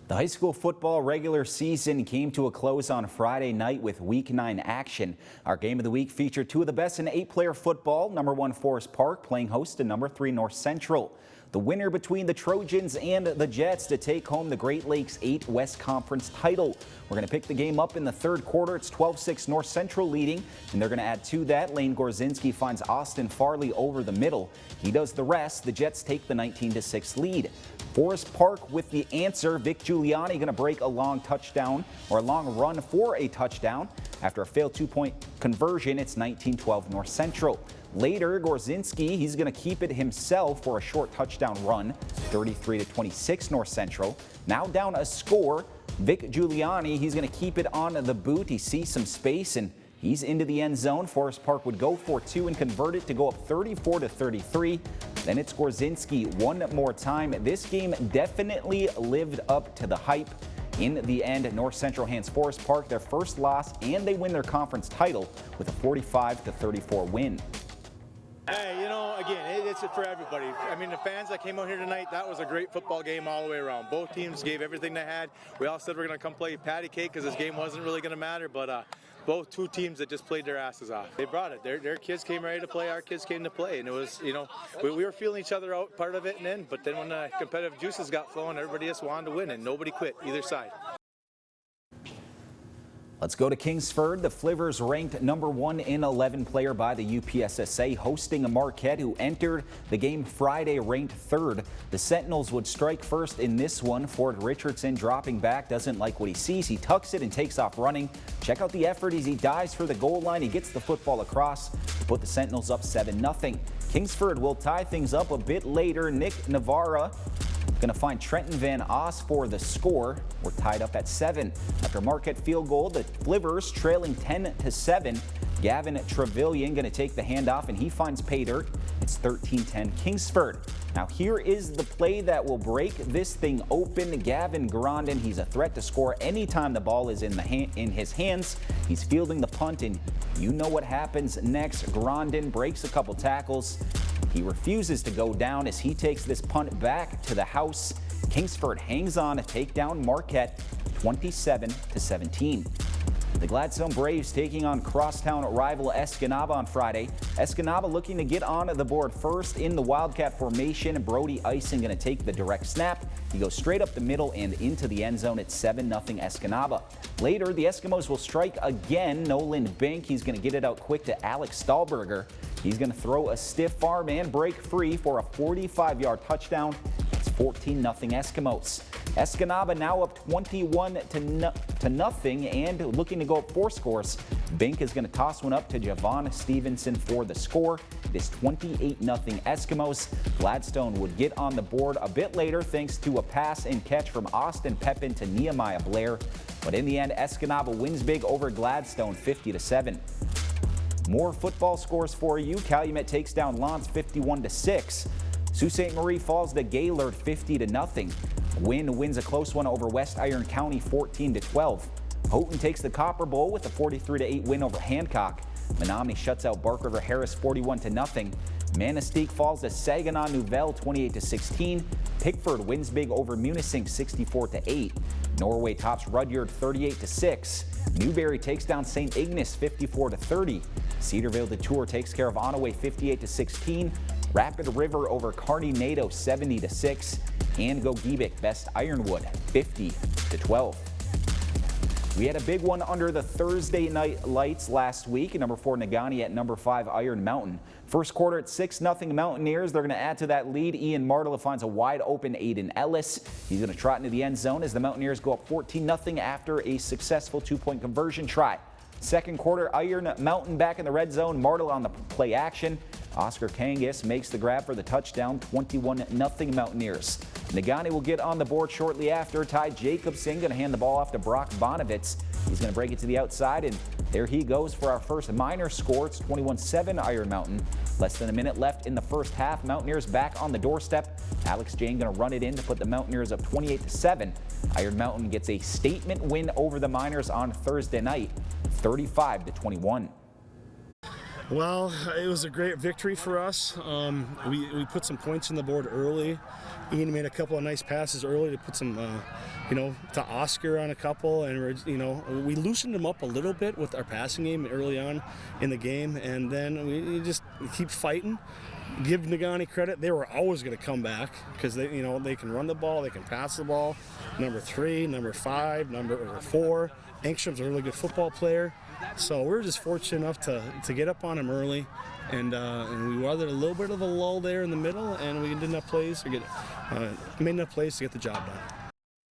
The high school football regular season came to a close on Friday night with Week 9 action. Our game of the week featured two of the best in 8-player football, number 1 Forest Park playing host to number 3 North Central. The winner between the Trojans and the Jets to take home the Great Lakes 8 West Conference title. We're going to pick the game up in the third quarter. It's 12-6 North Central leading, and they're going to add to that. Lane Gorzinski finds Austin Farley over the middle. He does the rest. The Jets take the 19-6 lead. Forest Park with the answer. Vic Giuliani going to break a long touchdown or a long run for a touchdown. After a failed 2-point conversion, it's 19-12 North Central. Later, Gorzinski, he's going to keep it himself for a short touchdown run, 33-26 North Central. Now down a score. Vic Giuliani, he's going to keep it on the boot. He sees some space and he's into the end zone. Forest Park would go for 2 and convert it to go up 34-33. Then it's Gorzinski one more time. This game definitely lived up to the hype. In the end, North Central hands Forest Park their first loss, and they win their conference title with a 45-34 win. Hey, again, it's for everybody. I mean, the fans that came out here tonight, that was a great football game all the way around. Both teams gave everything they had. We all said we're going to come play patty cake because this game wasn't really going to matter, but both two teams that just played their asses off. They brought it. Their kids came ready to play. Our kids came to play, and it was, we were feeling each other out part of it and then, but then when the competitive juices got flowing, everybody just wanted to win, and nobody quit either side. Let's go to Kingsford. The Flivers ranked number 1 in 11 player by the UPSSA, hosting a Marquette who entered the game Friday ranked 3rd. The Sentinels would strike first in this one. Ford Richardson dropping back, doesn't like what he sees. He tucks it and takes off running. Check out the effort as he dives for the goal line. He gets the football across to put the Sentinels up 7-0. Kingsford will tie things up a bit later. Nick Navarra going to find Trenton Van Oss for the score. We're tied up at 7. After Marquette field goal, the Flivers trailing 10-7. Gavin Trevelyan going to take the handoff, and he finds pay dirt. It's 13-10 Kingsford. Now here is the play that will break this thing open. Gavin Grandin, he's a threat to score anytime the ball is in his hands. He's fielding the punt, and you know what happens next. Grandin breaks a couple tackles. He refuses to go down as he takes this punt back to the house. Kingsford hangs on to take down Marquette 27-17. The Gladstone Braves taking on crosstown rival Escanaba on Friday. Escanaba looking to get on the board first in the Wildcat formation. Brody Ison going to take the direct snap. He goes straight up the middle and into the end zone. It's 7-0 Escanaba. Later, the Eskimos will strike again. Nolan Bink, he's going to get it out quick to Alex Stahlberger. He's going to throw a stiff arm and break free for a 45-yard touchdown. It's 14-0 Eskimos. Escanaba now up 21-0 and looking to go up 4 scores. Bink is going to toss one up to Javon Stevenson for the score. It is 28-0 Eskimos. Gladstone would get on the board a bit later thanks to a pass and catch from Austin Pepin to Nehemiah Blair. But in the end, Escanaba wins big over Gladstone 50-7. More football scores for you. Calumet takes down Lance 51-6. Sault Ste. Marie falls to Gaylord 50-0. Wynn wins a close one over West Iron County 14-12. Houghton takes the Copper Bowl with a 43-8 win over Hancock. Menominee shuts out Bark River Harris 41-0. Manistee falls to Saginaw Nouvelle 28-16. Pickford wins big over Munising 64-8. Norway tops Rudyard 38-6. Newberry takes down St. Ignace 54-30. Cedarville Detour takes care of Onaway 58-16. Rapid River over Kearney Nato 70-6. And Gogebic best Ironwood 50-12. We had a big one under the Thursday night lights last week. Number 4 Negaunee at number 5 Iron Mountain. First quarter at 6-0 Mountaineers. They're going to add to that lead. Ian Martela finds a wide open Aiden Ellis. He's going to trot into the end zone as the Mountaineers go up 14-0 after a successful 2-point conversion try. Second quarter, Iron Mountain back in the red zone. Martela on the play action. Oscar Kangas makes the grab for the touchdown, 21-0 Mountaineers. Negaunee will get on the board shortly after. Ty Jacobson going to hand the ball off to Brock Bonovitz. He's going to break it to the outside, and there he goes for our first minor score. It's 21-7 Iron Mountain. Less than a minute left in the first half. Mountaineers back on the doorstep. Alex Jane going to run it in to put the Mountaineers up 28-7. Iron Mountain gets a statement win over the Miners on Thursday night, 35-21. Well, it was a great victory for us. We put some points on the board early. Ian made a couple of nice passes early to put some, to Oscar on a couple, and we loosened him up a little bit with our passing game early on in the game, and then we just keep fighting. Give Negaunee credit; they were always going to come back because they can run the ball, they can pass the ball. Number 3, number 5, number 4. Engstrom's a really good football player. So we were just fortunate enough to get up on him early, and we weathered a little bit of a lull there in the middle, and we did enough plays to made enough plays to get the job done.